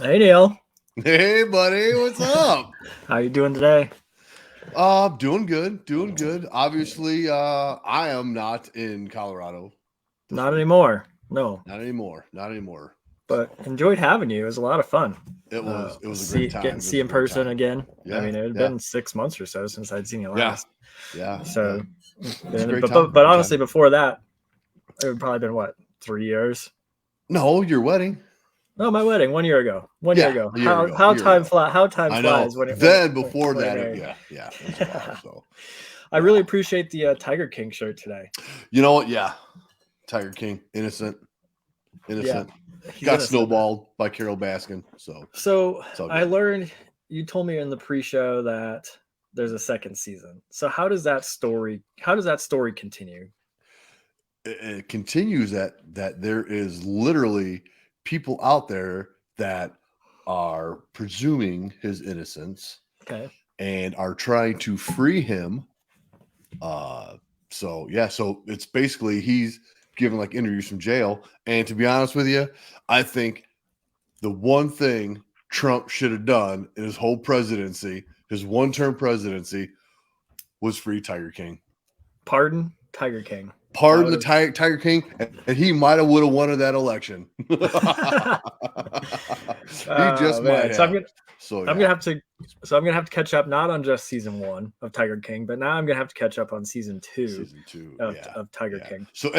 Hey Neil, Hey, buddy, what's up? how you doing today? Doing good, doing good. Obviously, I am not in Colorado this Not week. anymore. No, Not anymore. Not anymore. but So enjoyed having you. It was a lot of fun. it was a great Getting to time. It see was you a in great person time. again. I Yeah, mean, it had yeah, been 6 months or so since I'd seen you yeah, last. yeah, yeah. So, It's a great but, time. but Great time. honestly, before that, it would probably been what, 3 years? No, your wedding. No, my wedding 1 year ago. 1 year Yeah, ago. a year ago. A How year time ago. fly? How time I know. flies when Then before when you're that, married. yeah, it was a while. So I yeah. really appreciate the Tiger King shirt today. You know what? Yeah, Tiger King, innocent, Yeah, innocent. he's Got innocent. snowballed by Carol Baskin. So So it's all I good. learned you told me in the pre-show that there's a second season. So how does that story continue? It continues that there is literally people out there that are presuming his innocence Okay. and are trying to free him. Uh, so yeah, so it's basically he's giving like interviews from jail. And to be honest with you, I think the one thing Trump should have done in his whole presidency, his one-term presidency, was free Tiger King. Pardon Tiger King. That Pardon would the Tiger King, and he might have would have won that election. have He just Oh might man. have. So I'm gonna yeah, have to so I'm gonna have to catch up not on just season one of Tiger King, but now I'm gonna have to catch up on season two season two. of Yeah, Tiger yeah. King. So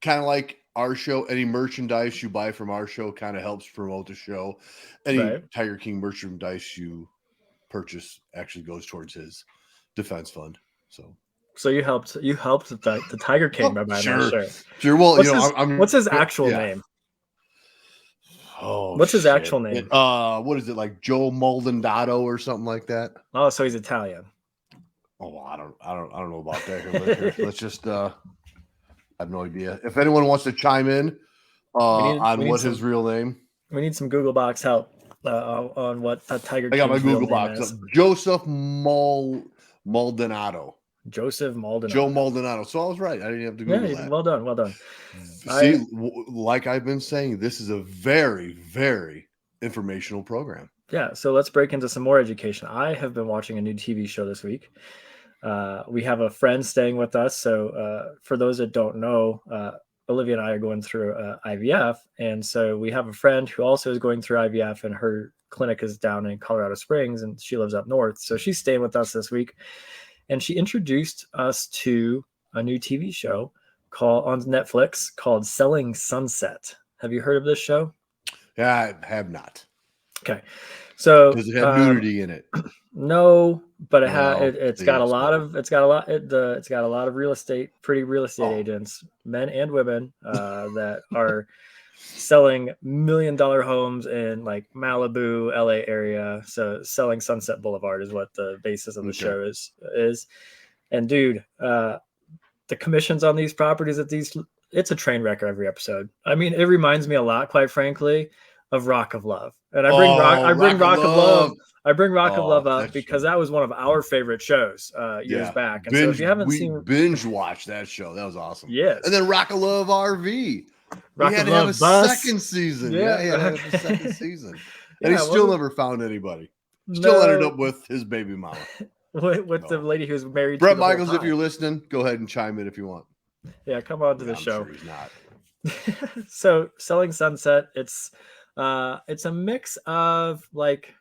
kind of like our show. Any merchandise you buy from our show kind of helps promote the show. Any Right. Tiger King merchandise you purchase actually goes towards his defense fund. So So you helped the Tiger King by buying that sure, shirt. sure. Well, What's his I'm what's his actual yeah. name? Oh What's his shit. actual name? What is it like Joe Maldonado or something like that? Oh, so he's Italian. Oh, well, I don't know about that. Let's just. I have no idea. If anyone wants to chime in We on need what his some real name, Google Box help on what Tiger I got my King's real Google name box up. is. Joseph Maldonado. Joseph Joe Maldonado. Maldonado. So I was right. I didn't have to Yeah, Google that. well done, well done. See, I like I've been saying, this is a very, very informational program. Yeah, so let's break into some more education. I have been watching a new TV show this week. We have a friend staying with us. So for those that don't know, Olivia and I are going through IVF, and so we have a friend who also is going through IVF, and her clinic is down in Colorado Springs, and she lives up north. So she's staying with us this week, and she introduced us to a new TV show called on Netflix called Selling Sunset. Have you heard of this show? Yeah, I have not. Okay, so Does it have nudity in it? no, but Well, it's got see, a lot so of it's got a lot of pretty real estate oh, agents, men and women, that are selling $1 million homes in like Malibu, LA area. So selling Sunset Boulevard is what the basis of the okay. show is. And dude, the commissions on these properties at these it's a train wreck every episode. I mean, it reminds me a lot, quite frankly, of Rock of Love. And Oh, I bring Rock of Rock of Love Love. I bring Rock of Oh, Love up that's because that was one of our favorite shows years yeah. back. And so if you haven't We seen binge watched that show. That was awesome. And yes, then Rock of Love RV. He Rock had of to have a Love Bus. second season. Yeah, he had to Yeah. have a second season. And he Yeah, it still wasn't never found anybody. Still ended no up with his baby mama. with the So lady who was married to Brett the whole Michaels, if time. you're listening, go ahead and chime in if you want. Yeah, come on to Yeah, the I'm show. sure he's not. So Selling Sunset, it's a mix of like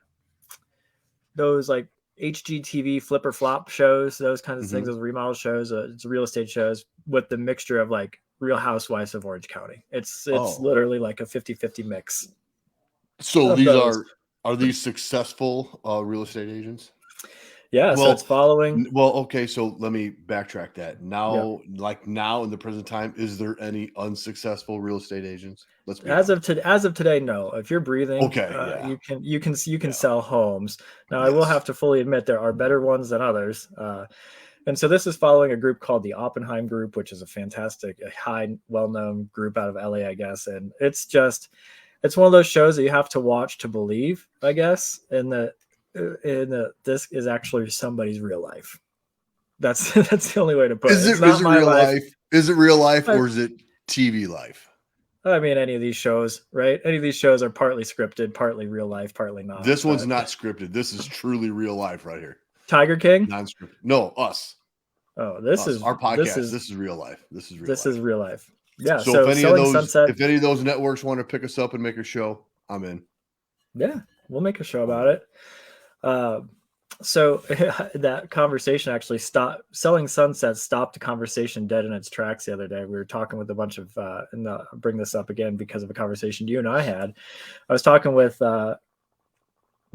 those like HGTV flipper flop shows, those kinds of things, Hmm. those remodel shows, it's real estate shows with the mixture of like Real Housewives of Orange County. It's Oh. literally like a 50-50 mix So of these those. are these successful real estate agents? Yeah, so it's Well, following. okay. So let me backtrack that. Yeah. Now in the present time, is there any unsuccessful real estate agents? Let's be honest. As of today, no. If you're breathing, Okay. Yeah. you can Yeah. sell homes. Now, I will Yes. have to fully admit there are better ones than others. And so this is following a group called the Oppenheim Group, which is a fantastic, a high, well-known group out of LA, I guess. And it's one of those shows that you have to watch to believe, I guess. And this is actually somebody's real life. That's that's the only way to put it. It's Is not it my real life. life? Is it real life I, or is it TV life? I mean, any of these shows, right? Any of these shows are partly scripted, partly real life, partly not. This one's not scripted. This is truly real life right here. Tiger King? Non-scripted. No, us. Oh, this Us. is Our podcast. This is real life. This is real this life. is real life. Yeah. So if any of those networks want to pick us up and make a show, I'm in. Yeah, we'll make a show about it. So that conversation actually stopped. Selling Sunset stopped the conversation dead in its tracks the other day. We were talking with a bunch of, and I'll bring this up again because of a conversation you and I had. I was talking with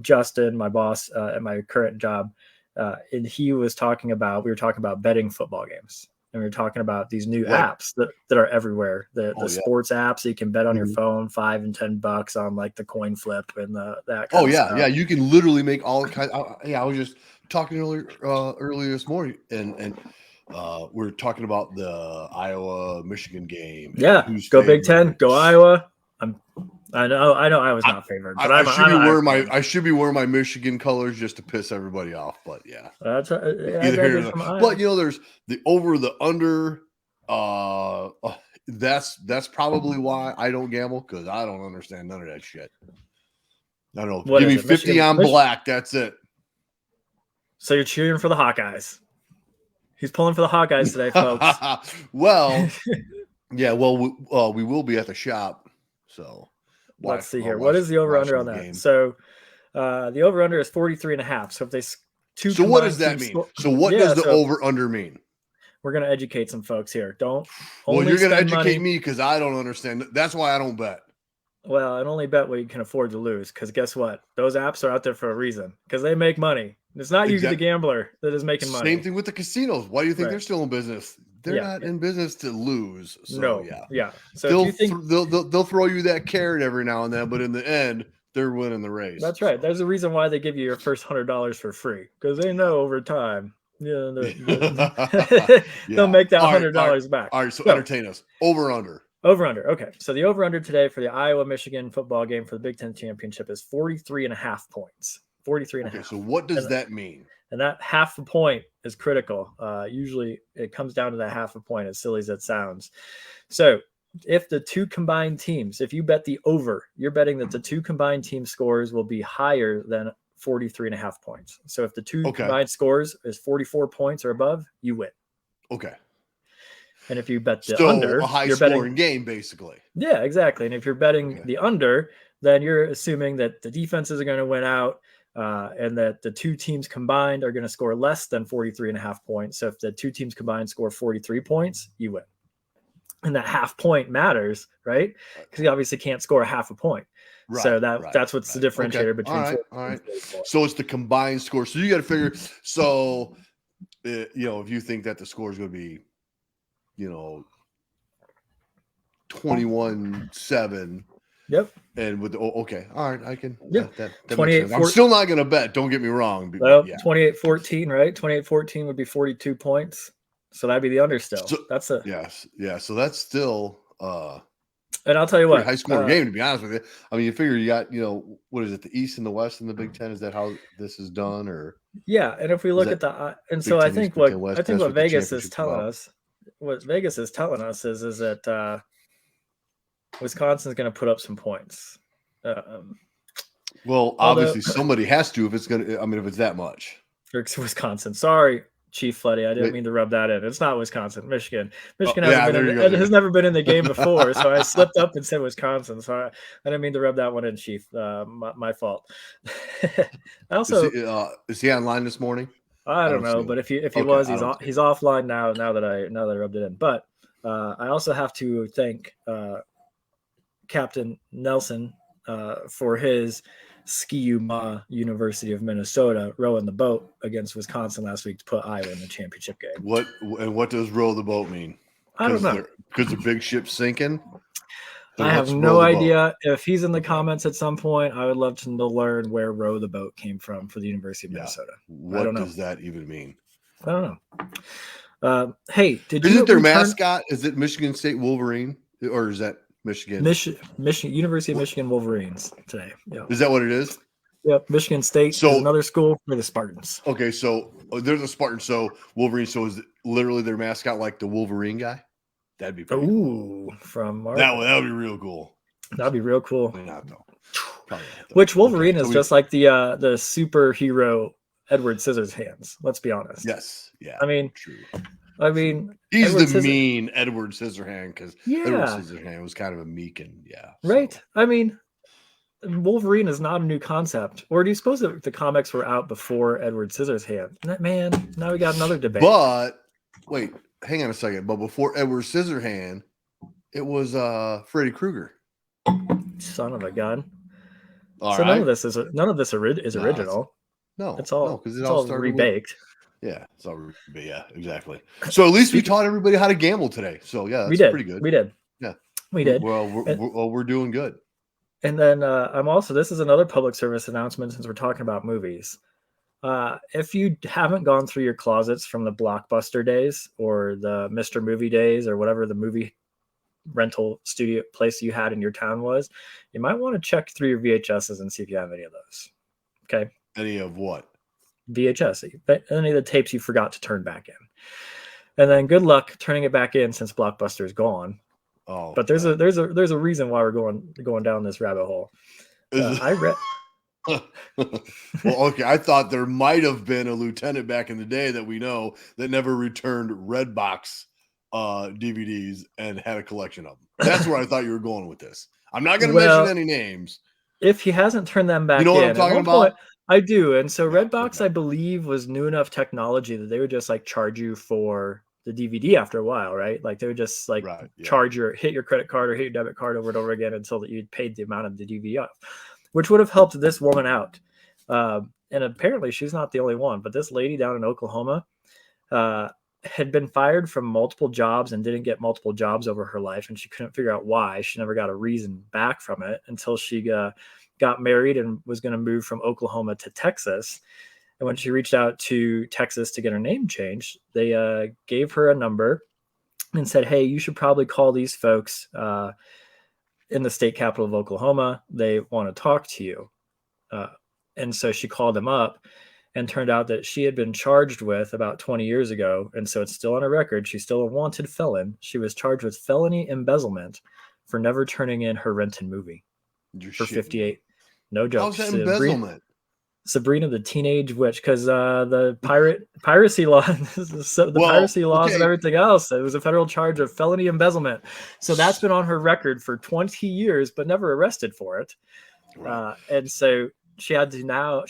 Justin, my boss at my current job, and we were talking about betting football games. And we were talking about these new apps that are everywhere. The sports apps that you can bet on your phone, $5 and $10 on like the coin flip and that kind of stuff. Yeah. You can literally make all kinds. I was just talking earlier this morning, and we're talking about the Iowa Michigan game. Yeah, go Big Ten, go Iowa. I know I was not favored, but I should be wearing my Michigan colors just to piss everybody off. But yeah, that's but there's the over the under. That's probably why I don't gamble, because I don't understand none of that shit. I don't know. Give me 50 on black. That's it. So you're cheering for the Hawkeyes. He's pulling for the Hawkeyes today, folks. Well, yeah. Well, we will be at the shop. So let's see here. What is the over-under on that? Game. So the over-under is 43.5. So if they So what does that mean? So what does the over-under mean? We're going to educate some folks here. Well, you're going to educate me because I don't understand. That's why I don't bet. Well, and only bet what you can afford to lose, because guess what? Those apps are out there for a reason, because they make money. It's not you, the gambler, that is making money. Same thing with the casinos. Why do you think they're still in business? They're not in business to lose. So, yeah. So they'll throw you that carrot every now and then, but in the end, they're winning the race. That's right. There's a reason why they give you your first $100 for free, because they know over time, they'll make that $100 back. All right, so entertain us. Over under. Over under. Okay. So the over under today for the Iowa Michigan football game for the Big Ten championship is 43.5 points. 43.5. Okay, so what does that mean? And that half a point is critical. Usually it comes down to that half a point, as silly as it sounds. So if the two combined teams, if you bet the over, you're betting that the two combined team scores will be higher than 43.5 points. So if the two combined scores is 44 points or above, you win. Okay. And if you bet the under, a high scoring game, basically. Yeah, exactly. And if you're betting the under, then you're assuming that the defenses are going to win out, and that the two teams combined are going to score less than 43.5 points. So if the two teams combined score 43 points, you win. And that half point matters, right? Because you obviously can't score a half a point. Right, so that's what's the differentiator between. All right. So it's the combined score. So you got to figure. So if you think that the score is going to be, 21-7. Yep. And with all right, I can. Yeah. That 28. I'm still not going to bet. Don't get me wrong. Well, 28-14, right? 28-14 would be 42 points. So that'd be the under still. So, that's a yes. Yeah. So that's still. And I'll tell you what, high scoring game, to be honest with you. I mean, you figure you got, what is it, the East and the West in the Big Ten? Is that how this is done, or? Yeah, and if we look at I think what Vegas is telling us, is that Wisconsin's going to put up some points. Well, obviously somebody has to if it's going to. I mean, if it's that much. Wisconsin, sorry. Chief Floody, I didn't mean to rub that in. It's not Wisconsin, Michigan. Michigan has never been in the game before, so I slipped up and said Wisconsin. So I didn't mean to rub that one in, Chief. My fault. Also, is he online this morning? I don't know, but if he was, he's offline now. Now that I rubbed it in, but I also have to thank Captain Nelson for his Ski-U-Ma University of Minnesota rowing the boat against Wisconsin last week to put Iowa in the championship game. What does row the boat mean? I don't know. Because the big ship's sinking? I have no idea. If he's in the comments at some point, I would love to learn where row the boat came from for the University of Minnesota. What does that even mean? I don't know. Hey, isn't their mascot? Is it Michigan State Wolverine, or is that Michigan University of Michigan Wolverines today? Yeah. Is that what it is? Yep. Michigan State. So another school for the Spartans. Okay, so there's a Spartan. So Wolverine. So is literally their mascot like the Wolverine guy? That'd be pretty cool. Ooh, from That Marvel. would be real cool. That'd be real cool. Probably not though. Probably not, though. Which Wolverine Okay, is just like the superhero Edward Scissorhands. Let's be honest. Yes. Yeah. I mean, true. Edward He's the Scissor- mean Edward Scissorhand because Edward Yeah, Scissorhand was kind of a meek and right. So. I mean, Wolverine is not a new concept. Or do you suppose that the comics were out before Edward Scissorhands? Man, now we got another debate. But wait, hang on a second. But before Edward Scissorhand, it was Freddy Krueger. Son of a gun. All so right. none of this is original. No, It's all because it's all rebaked. Yeah, it's all exactly. So at least we taught everybody how to gamble today. So yeah, that's pretty good. We did. Yeah, we did. Well, we're doing good. And then I'm also, this is another public service announcement since we're talking about movies. If you haven't gone through your closets from the Blockbuster days or the Mr. Movie days or whatever the movie rental studio place you had in your town was, you might want to check through your VHSs and see if you have any of those. Okay. Any of what? VHS, any of the tapes you forgot to turn back in. And then good luck turning it back in since Blockbuster is gone. Oh, but there's a reason why we're going down this rabbit hole. I read. Well, okay. I thought there might have been a lieutenant back in the day that we know that never returned Redbox DVDs and had a collection of them. That's where I thought you were going with this. I'm not going to mention any names. If he hasn't turned them back, you know what I'm talking about? I do. And so Redbox, I believe, was new enough technology that they would just like charge you for the DVD after a while, right? Like they would just like hit your credit card or hit your debit card over and over again until that you'd paid the amount of the DVD off, which would have helped this woman out. And apparently she's not the only one, but this lady down in Oklahoma had been fired from multiple jobs and didn't get multiple jobs over her life. And she couldn't figure out why. She never got a reason back from it until she got married and was going to move from Oklahoma to Texas. And when she reached out to Texas to get her name changed, they gave her a number and said, hey, you should probably call these folks in the state capital of Oklahoma. They want to talk to you. And so she called them up and turned out that she had been charged with about 20 years ago. And so it's still on her record. She's still a wanted felon. She was charged with felony embezzlement for never turning in her rented movie for 58. No joke. How's that embezzlement? Sabrina the Teenage Witch, because the piracy law, piracy laws and everything else, it was a federal charge of felony embezzlement. So that's been on her record for 20 years, but never arrested for it. Right. And so she has to now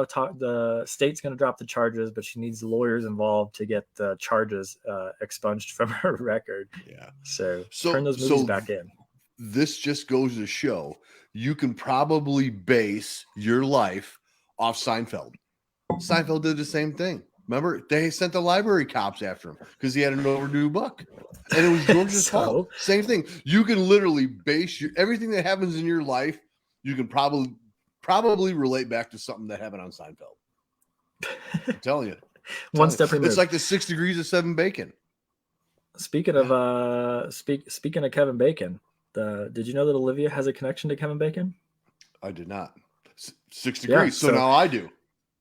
talk. The state's going to drop the charges, but she needs lawyers involved to get the charges expunged from her record. Yeah. So turn those movies back in. This just goes to show you can probably base your life off Seinfeld. Seinfeld did the same thing. Remember, they sent the library cops after him because he had an overdue book, and it was George's fault. Same thing. You can literally base everything that happens in your life. You can probably relate back to something that happened on Seinfeld. I'm telling you. One step removed. It's like the 6 degrees of Seven Bacon. Speaking of speaking of Kevin Bacon, did you know that Olivia has a connection to Kevin Bacon? I did not. 6 degrees. Yeah, so now I do.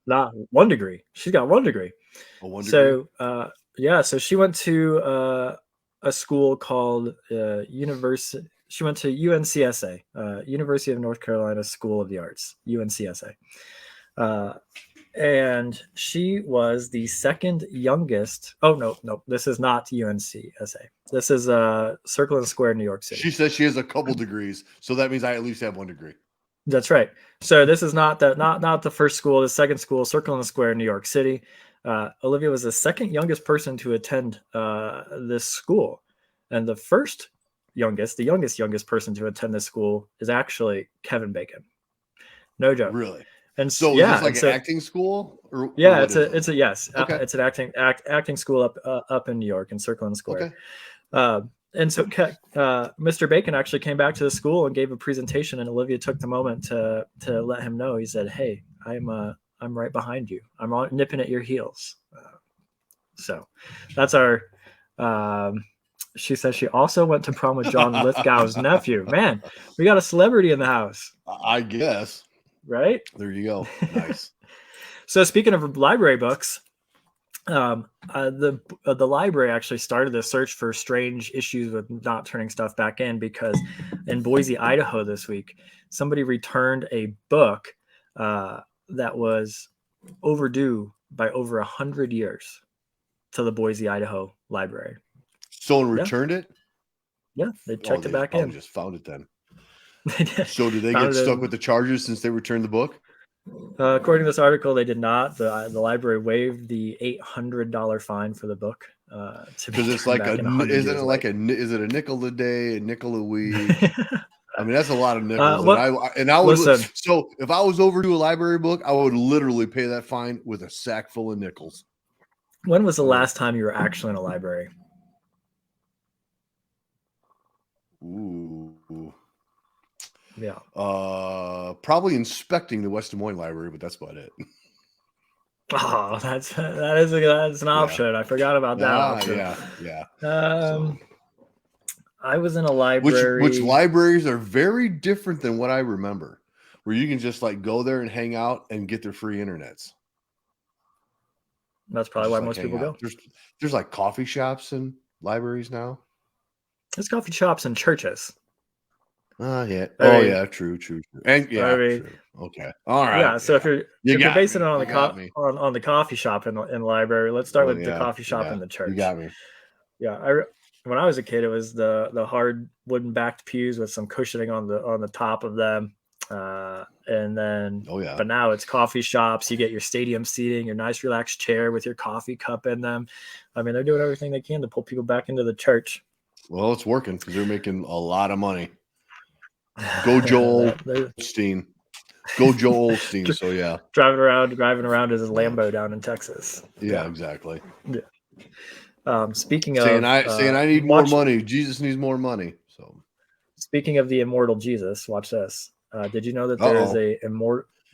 Not 1 degree. She's got 1 degree. Oh, 1 degree. So so she went to a school called University. She went to UNCSA, University of North Carolina School of the Arts, UNCSA. And she was the second youngest. Oh, no, this is not UNCSA. This is Circle and Square, New York City. She says she has a couple degrees, so that means I at least have 1 degree. That's right. So this is not the first school, the second school, Circle and Square, New York City. Olivia was the second youngest person to attend this school. And the youngest person to attend this school is actually Kevin Bacon. No joke. Really? And so is this like an acting school? It's a yes. Okay. It's an acting school up in New York in Circle and Square. Okay. And so Mr. Bacon actually came back to the school and gave a presentation, and Olivia took the moment to let him know. He said, "Hey, I'm right behind you. I'm nipping at your heels." So that's our. She says she also went to prom with John Lithgow's nephew. Man, we got a celebrity in the house. I guess. Right? There you go. Nice. So speaking of library books, The library actually started a search for strange issues with not turning stuff back in, because in Boise, Idaho this week, somebody returned a book that was overdue by over 100 years to the Boise, Idaho library. Someone Yeah. returned it? Yeah, they Oh, checked it they back probably in. just found it then. They did. So did they Found get it stuck in- with the charges since they returned the book? According to this article, they did not. The library waived the $800 fine for the book to be Because it's turned like back in 100 isn't it years like late. is it a nickel a day, a nickel a week? I mean, that's a lot of nickels. What? And I would, Listen, so if I was overdue a library book, I would literally pay that fine with a sack full of nickels. when was the last time you were actually in a library? Ooh. Yeah. Probably inspecting the West Des Moines Library, but that's about it. Oh, that's an option. Yeah. I forgot about that option. Yeah. I was in a library. Which libraries are very different than what I remember, where you can just like go there and hang out and get their free internets. That's probably why most people go. There's like coffee shops and libraries now. There's coffee shops and churches. Yeah. Yeah. True. And yeah, true. Okay. All right. Yeah. So if you're basing it on the coffee shop in the library, let's start with the coffee shop in the church. You got me. Yeah. When I was a kid, it was the hard wooden backed pews with some cushioning on the top of them. And then, but now it's coffee shops. You get your stadium seating, your nice relaxed chair with your coffee cup in them. I mean, they're doing everything they can to pull people back into the church. Well, it's working because they're making a lot of money. Go Joel Osteen. Go Joel Osteen. So yeah, driving around as his Lambo down in Texas. Yeah, exactly. Yeah. Speaking saying I need more money. Jesus needs more money. So speaking of the immortal Jesus, watch this. Did you know that there is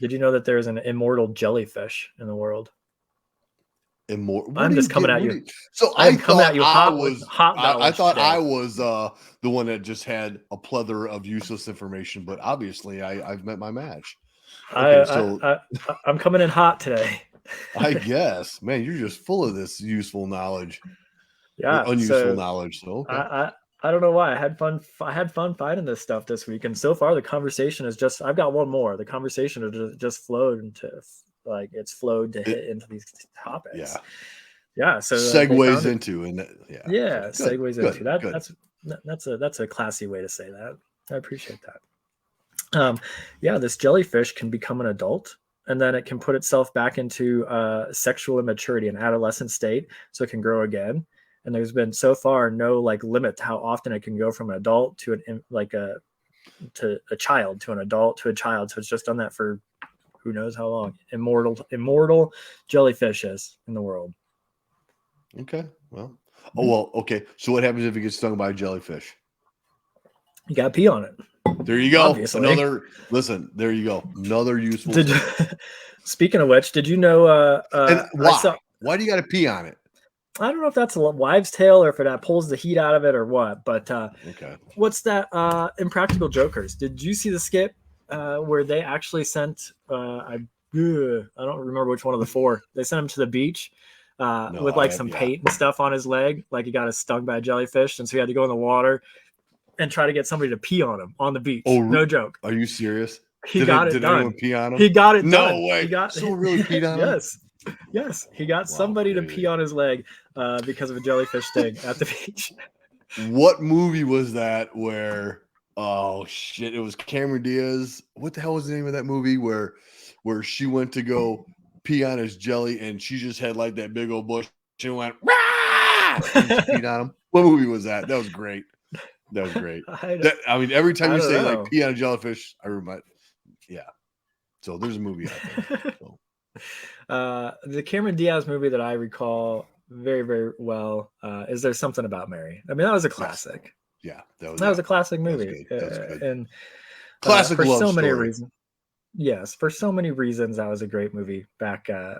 Did you know that there is an immortal jellyfish in the world? I'm just coming at you. So I thought I was the one that just had a plethora of useless information, but obviously I've met my match. Okay, I'm coming in hot today. I guess, man, you're just full of this useful knowledge. Yeah, unuseful knowledge. So okay. I don't know why. I had fun finding this stuff this week, and so far the conversation is just. I've got one more. The conversation has just flowed into hit into these topics. Yeah. So segues into That's a classy way to say that. I appreciate that. This jellyfish can become an adult, and then it can put itself back into sexual immaturity, an adolescent state, so it can grow again. And there's been so far no limit to how often it can go from an adult to a child to an adult to a child. So it's just done that for who knows how long. Immortal jellyfishes in the world. Okay. Well. Okay. So what happens if it gets stung by a jellyfish? You got to pee on it. There you go. Obviously. There you go. Another useful. Speaking of which, did you know? Why do you got to pee on it? I don't know if that's a wives' tale or if that pulls the heat out of it or what. But what's that? Impractical Jokers. Did you see the skit where they actually sent? I don't remember which one of the four. They sent him to the beach with some paint and stuff on his leg, like he got stung by a jellyfish, and so he had to go in the water and try to get somebody to pee on him on the beach. Oh, no joke. Are you serious? Did anyone pee on him? He got it no done. Way. Someone really peed on him? Yes. He got somebody to pee on his leg because of a jellyfish sting at the beach. What movie was that where, oh shit, it was Cameron Diaz. What the hell was the name of that movie where she went to go pee on his jelly and she just had like that big old bush and went, rah! And she peed on him? What movie was that? That was great. I mean, every time you say like pee on a jellyfish, I remember. Yeah. So there's a movie out there. So. The Cameron Diaz movie that I recall very, very well is There's Something About Mary. I mean, that was a classic. Yeah, that was a classic movie. That's good. And classic for love so story. many reasons. Yes, for so many reasons, that was a great movie back. I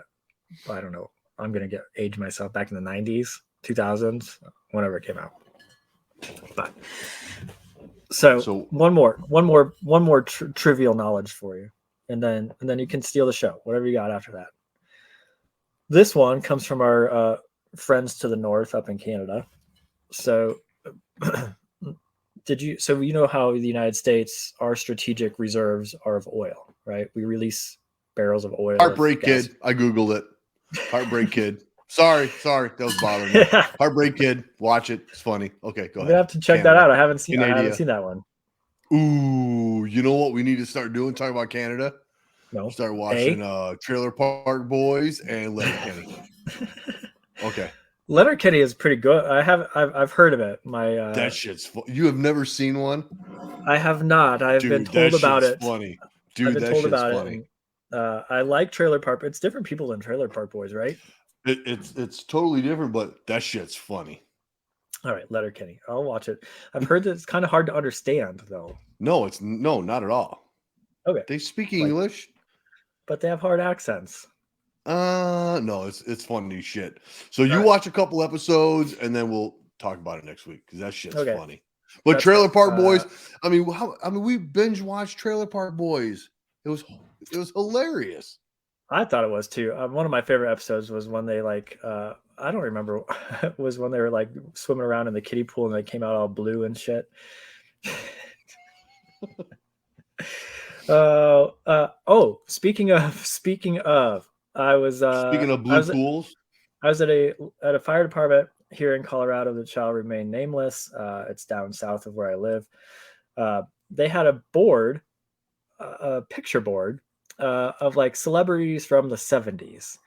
don't know. I'm gonna age myself back in the 90s, 2000s, whenever it came out. But so one more trivial knowledge for you, and then you can steal the show. Whatever you got after that. This one comes from our friends to the north up in Canada. So, so you know how the United States, our strategic reserves are of oil, right? We release barrels of oil. Heartbreak Kid. I Googled it. Heartbreak Kid. Sorry. That was bothering me. Yeah. Heartbreak Kid. Watch it. It's funny. Okay, go I'm ahead. gonna have to check that out. I haven't seen that one. Ooh, you know what we need to start doing? Talking about Canada. No. Start watching Trailer Park Boys and Letterkenny. Okay. Letterkenny is pretty good. I've heard of it. That shit's you have never seen one? I have not. I've been told about it. Funny. Dude, I've been told about funny. it. And, I like Trailer Park. It's different people than Trailer Park Boys, right? It's totally different, but that shit's funny. All right, Letterkenny. I'll watch it. I've heard that it's kind of hard to understand, though. No, not at all. Okay. They speak English, but they have hard accents. No, it's funny shit. So you watch a couple episodes, and then we'll talk about it next week because that shit's funny. But that's Trailer Park Boys. We binge watched Trailer Park Boys. It was hilarious. I thought it was too. One of my favorite episodes was when they I don't remember, was when they were like swimming around in the kiddie pool and they came out all blue and shit. Speaking of, I was speaking of blue pools. I was at a fire department here in Colorado that shall remain nameless. It's down south of where I live. They had a board, a picture board of like celebrities from the 70s.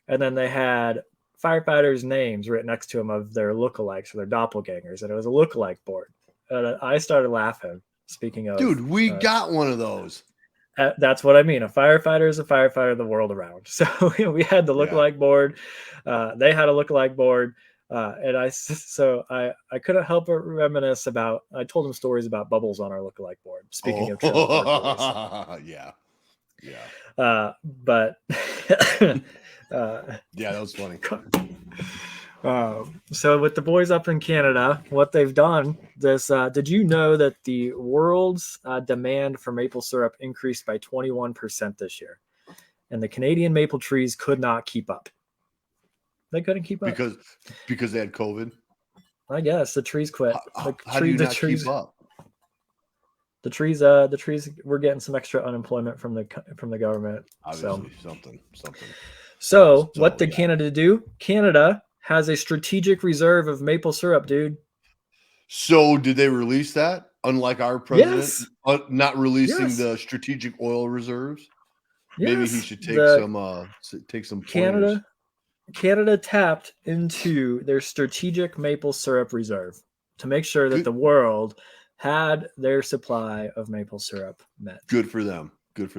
And then they had firefighters' names written next to them of their lookalikes or their doppelgangers. And it was a lookalike board. And I started laughing. Speaking of, dude, we got one of those. That's what I mean. A firefighter is a firefighter the world around. So we had the lookalike board. They had a lookalike board. And I couldn't help but reminisce about, I told them stories about bubbles on our lookalike board. Speaking of Trailer Park Boys. Yeah. But yeah, that was funny. So with the boys up in Canada, what they've done, did you know that the world's demand for maple syrup increased by 21% this year? And the Canadian maple trees could not keep up. They couldn't keep up. Because they had COVID? I guess the trees quit. How do you not keep up? The trees were getting some extra unemployment from the government. Obviously, something. So what did Canada do? Canada has a strategic reserve of maple syrup, dude. So did they release that? Unlike our president, not releasing the strategic oil reserves? Yes. Maybe he should take some pointers. Canada tapped into their strategic maple syrup reserve to make sure that the world had their supply of maple syrup met. Good for them. Good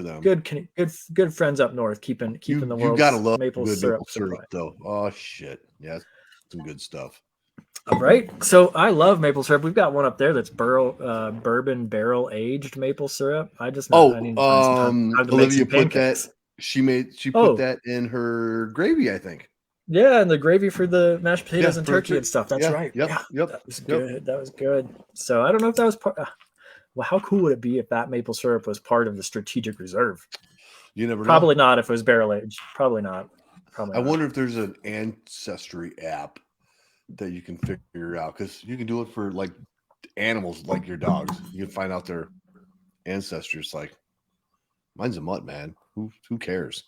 friends up north, keeping the world's gotta love maple syrup though. Oh shit, yeah, some good stuff. All right, so I love maple syrup. We've got one up there that's bourbon barrel aged maple syrup. I need to find some time to Olivia put that. She put that in her gravy, I think. Yeah, and the gravy for the mashed potatoes and turkey and stuff. That's right. Yep. That was good. That was good. So I don't know if that was part. Well, how cool would it be if that maple syrup was part of the strategic reserve? You never know. Probably not if it was barrel aged. Probably not. I wonder if there's an ancestry app that you can figure out, because you can do it for like animals, like your dogs. You can find out their ancestors. Like, mine's a mutt, man. Who cares?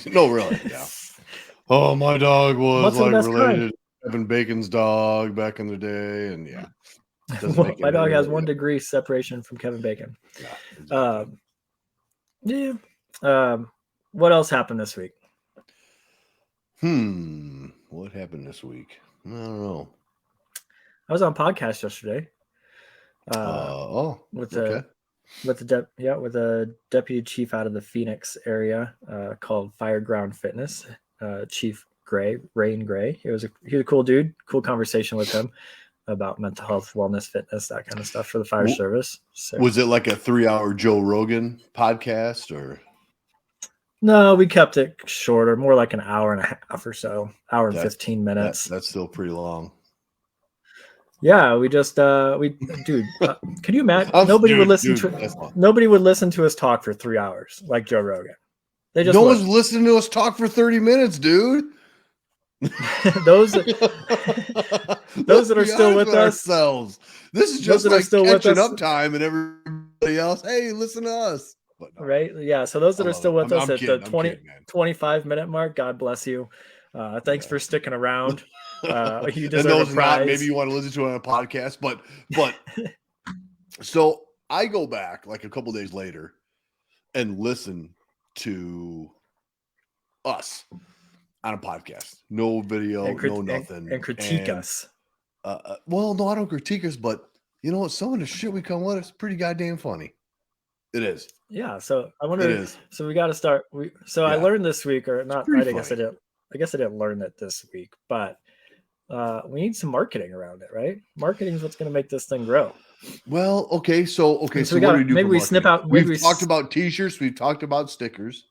No, really. Yeah. Oh, my dog was related to Kevin Bacon's dog back in the day, and yeah. My dog has 1 degree separation from Kevin Bacon. Yeah. Exactly. What else happened this week? What happened this week? I don't know. I was on a podcast yesterday. With a deputy chief out of the Phoenix area called Fireground Fitness, Chief Rain Gray. He was a cool dude. Cool conversation with him about mental health, wellness, fitness, that kind of stuff for the fire service. So, was it like a 3-hour Joe Rogan podcast or? No, we kept it shorter, more like an hour and a half or so, hour and 15 minutes. That's still pretty long. Yeah, we just can you imagine? Nobody would listen to us talk for 3 hours like Joe Rogan. They just no were. one's listening to us talk for 30 minutes, dude. those Let's that are be still honest with us, ourselves. This is those just that are like still with catching us, up time, and everybody else, hey, listen to us. But no, right? Yeah. So those I that are love it. still with us I'm at the kidding. I'm kidding, man. 25-minute mark, God bless you. Thanks for sticking around. You And deserve a those not, maybe prize. you want to listen to it on a podcast, but so I go back like a couple days later and listen to us on a podcast. No video, no nothing. And critique us. Well, no, I don't critique us, but you know what? Some of the shit we come with is pretty goddamn funny. It is. Yeah. So I It wonder. is. So we got to start. I Yeah. learned this week, or not. Pretty I guess I funny. didn't. I guess I didn't learn it this week, but we need some marketing around it, right? Marketing is what's going to make this thing grow. Well, okay. So So we what do got we do maybe for we snip marketing? out. Maybe We've talked about t-shirts. We've talked about stickers.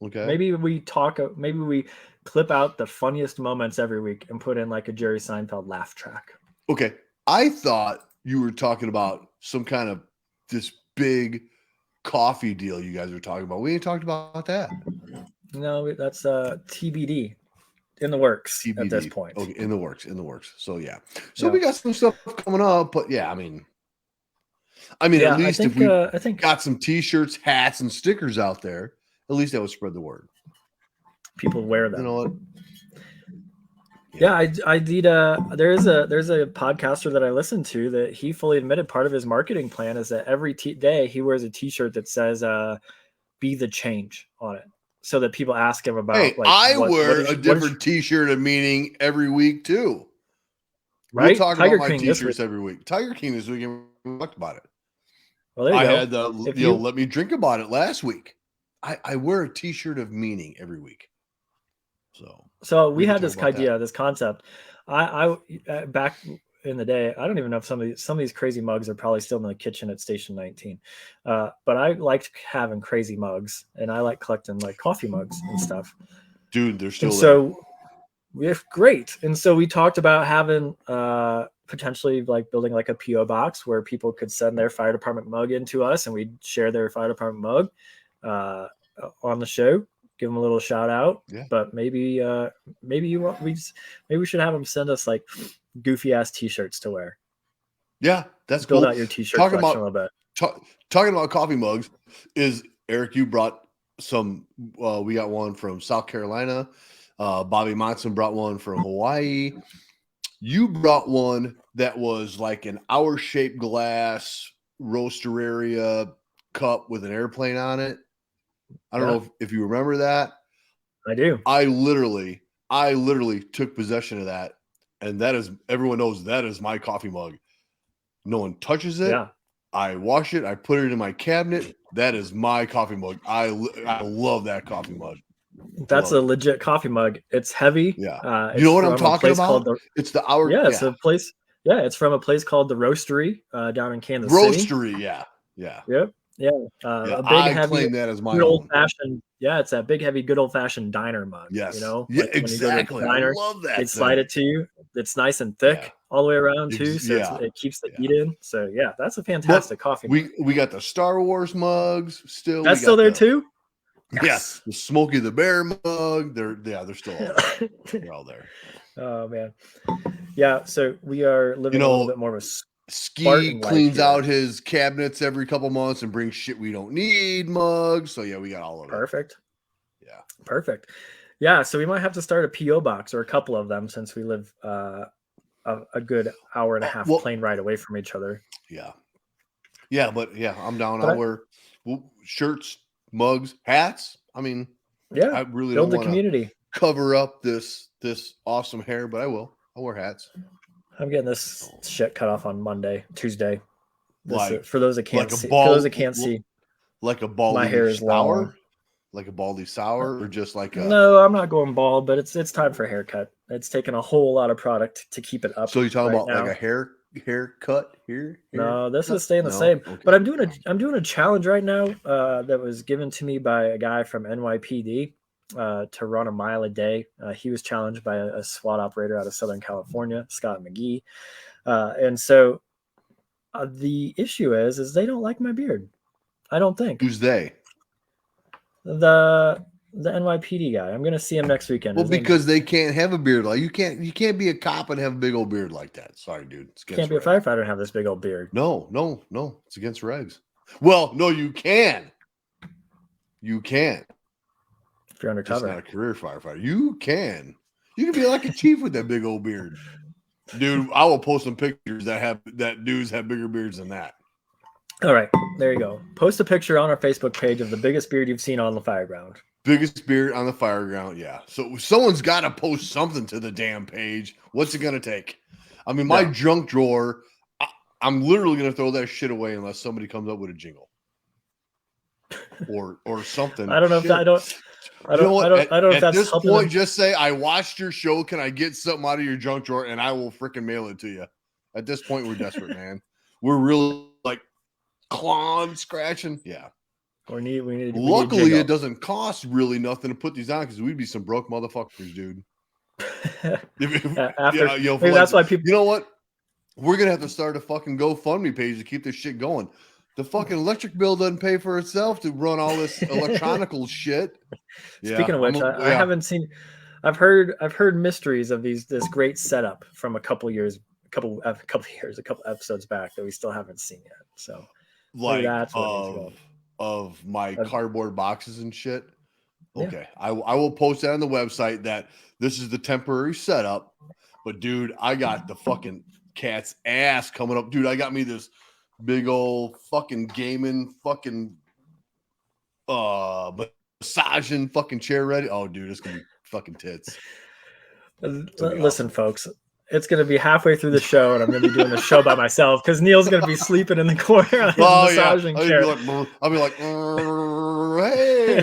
Okay. maybe we clip out the funniest moments every week and put in like a Jerry Seinfeld laugh track. Okay. I thought you were talking about some kind of this big coffee deal you guys were talking about. We ain't talked about that. No, that's TBD, in the works TBD. at this point. Okay, in the works. So yeah. So Yeah. we got some stuff coming up, but yeah, I mean, Yeah, at least if we I think got some t-shirts, hats, and stickers out there, at least that would spread the word. people wear them. You know what? Yeah, I did. There's a podcaster that I listen to that he fully admitted part of his marketing plan is that every day he wears a T-shirt that says "Be the change" on it, so that people ask him about Hey, like I what wear is a different t-shirt of meaning every week too. We'll right? talk Tiger about my King this week. t-shirts every week. Tiger King this week, and we talked about it. Well, there you I go. had the let me drink about it last week. I wear a t-shirt of meaning every week. So we had this idea, this concept. I back in the day, I don't even know if some of these crazy mugs are probably still in the kitchen at Station 19. But I liked having crazy mugs, and I like collecting like coffee mugs and stuff. Dude, they're still and there. So we have great. And so we talked about having potentially like building like a PO box where people could send their fire department mug into us, and we'd share their fire department mug on the show. Give them a little shout out. Yeah. But maybe we should have them send us like goofy ass t-shirts to wear. Yeah, that's build cool. out your t-shirt collection a little bit. Talking about coffee mugs is Eric. You brought some. We got one from South Carolina. Bobby Monson brought one from Hawaii. You brought one that was like an hour-shaped glass roaster area cup with an airplane on it. I don't know if you remember that. I do. I literally took possession of that, and that is, everyone knows that is my coffee mug. No one touches it. Yeah. I wash it. I put it in my cabinet. That is my coffee mug. I love that coffee mug. That's a legit coffee mug. It's heavy. Yeah. You know what I'm talking about? It's the hour. Yeah, it's a place. Yeah, it's from a place called the Roastery down in Kansas City. Roastery, yeah. Yep. Yeah. A big I heavy claim that as my good own. old fashioned. Yeah, it's that big heavy good old fashioned diner mug. Yes. You know? Yeah, like exactly. When you go to the diner, I love that. they slide it to you. It's nice and thick all the way around too. So it keeps the heat in. So yeah, that's a fantastic coffee mug. We got the Star Wars mugs still. That's still there too? Yes. Yeah, the Smokey the Bear mug. They're still all there. They're all there. Oh man. Yeah, so we are living a little bit more of a Ski cleans out his cabinets every couple months and brings shit we don't need mugs. So yeah, we got all of it. Perfect. Yeah. Perfect. Yeah, so we might have to start a PO box or a couple of them since we live a good hour and a half plane ride away from each other. Yeah. Yeah, but yeah, I'm down. I'll wear shirts, mugs, hats. I mean, I really build don't the community. Cover up this awesome hair, but I will. I'll wear hats. I'm getting this shit cut off on Tuesday. For those that can't see. Like a baldy my hair is sour? long. Like a baldy sour, or just like a... No, I'm not going bald, but it's time for a haircut. It's taken a whole lot of product to keep it up. So you're talking about like a haircut here? No, this is staying the same. Okay. But I'm doing a challenge right now that was given to me by a guy from NYPD to run a mile a day. He was challenged by a SWAT operator out of Southern California, Scott McGee. And so the issue is they don't like my beard. I don't think. Who's they? The NYPD guy. I'm gonna see him next weekend. Well, His name's- because they can't have a beard like you can't be a cop and have a big old beard like that. Sorry, dude. It's can't be a regs. firefighter and have this big old beard. No. It's against regs. Well, no, you can. You can. If you're Just undercover. not a career firefighter. You can. You can be like a chief with that big old beard. Dude, I will post some pictures that dudes have bigger beards than that. All right, there you go. Post a picture on our Facebook page of the biggest beard you've seen on the fireground. Biggest beard on the fireground, yeah. So someone's got to post something to the damn page. What's it gonna take? I mean, my junk drawer, I'm literally gonna throw that shit away unless somebody comes up with a jingle or something. I don't know if that, I don't know if that's at this helping point. them. Just say I watched your show. Can I get something out of your junk drawer, and I will freaking mail it to you. At this point, we're desperate, man. We're really like clawing, scratching, yeah. We need Luckily, it doesn't cost really nothing to put these on because we'd be some broke motherfuckers, dude. That's why people. You know what? We're gonna have to start a fucking GoFundMe page to keep this shit going. The fucking electric bill doesn't pay for itself to run all this electronical shit. Speaking of which, I haven't seen. I've heard mysteries of this great setup from a couple episodes back that we still haven't seen yet. So, like of my cardboard boxes and shit. Okay, yeah. I will post that on the website that this is the temporary setup. But dude, I got the fucking cat's ass coming up. Dude, I got me this big old fucking gaming fucking massaging fucking chair ready. Oh, dude, it's gonna be fucking tits. Listen, folks, it's gonna be halfway through the show, and I'm gonna be doing the show by myself because Neil's gonna be sleeping in the corner on his massaging chair. I'll be like, hey,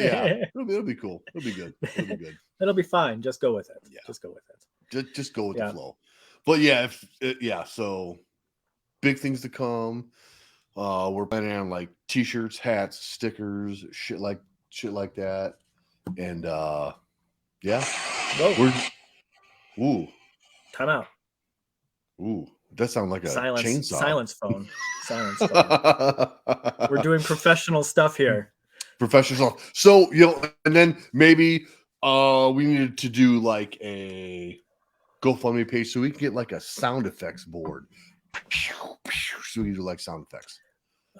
yeah, it'll be cool. It'll be good. It'll be fine. Just go with it. Yeah, just go with it. Just go with the flow. But yeah, so big things to come. We're planning on like t-shirts, hats, stickers, shit like that. And yeah. Ooh. Time out. Ooh. That sounds like a chainsaw. Silence phone. We're doing professional stuff here. Professional stuff. So, and then maybe we needed to do like a GoFundMe page so we can get like a sound effects board. So we do like sound effects.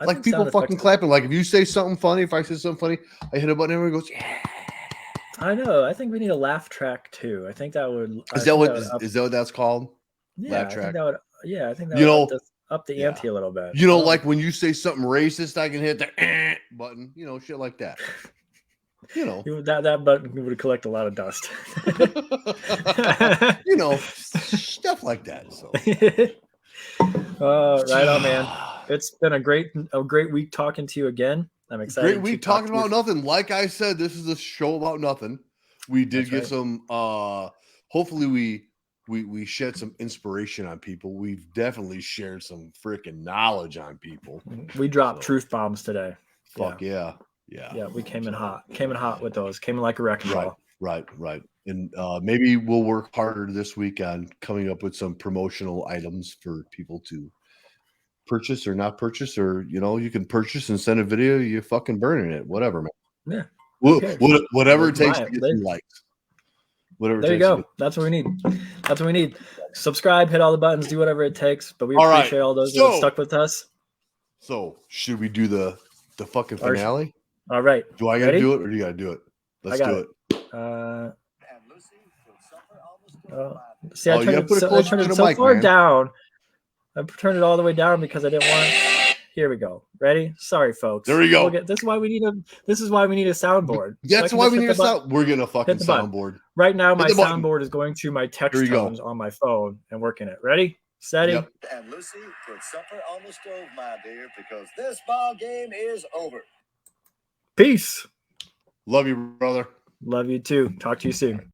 Like people fucking clapping. Like if you say something funny, if I say something funny, I hit a button and everyone goes, yeah. I know. I think we need a laugh track too. I think that would. Is that what that's called? Yeah, laugh track. I think that would up the ante a little bit. Like when you say something racist, I can hit the button. Shit like that. That button would collect a lot of dust. Stuff like that. So. Right on, man. It's been a great week talking to you again. I'm excited. Great week talking about nothing. Like I said, this is a show about nothing. We did get some. Hopefully, we shed some inspiration on people. We've definitely shared some freaking knowledge on people. We dropped truth bombs today. Fuck yeah. We came in hot with those. Came in like a wrecking ball. Right. And maybe we'll work harder this week on coming up with some promotional items for people to purchase or not purchase, or you can purchase and send a video. You fucking burning it, whatever, man. Yeah. Whatever it takes to get some likes. Whatever. There you go. That's what we need. Subscribe, hit all the buttons, do whatever it takes. But we appreciate all those that have stuck with us. So should we do the fucking finale? All right. Do I gotta do it or do you gotta do it? Let's do it. See, I turned it so far down. I turned it all the way down because I didn't want it. Here we go. Ready? Sorry, folks. There we go. This is why we need a soundboard. That's why we need a sound. We're gonna fucking soundboard. Right now, my soundboard is going to my text tones on my phone and working it. Ready? Steady. Yep. And Lucy, put supper on the stove, my dear, because this ball game is over. Peace. Love you, brother. Love you too. Talk to you soon.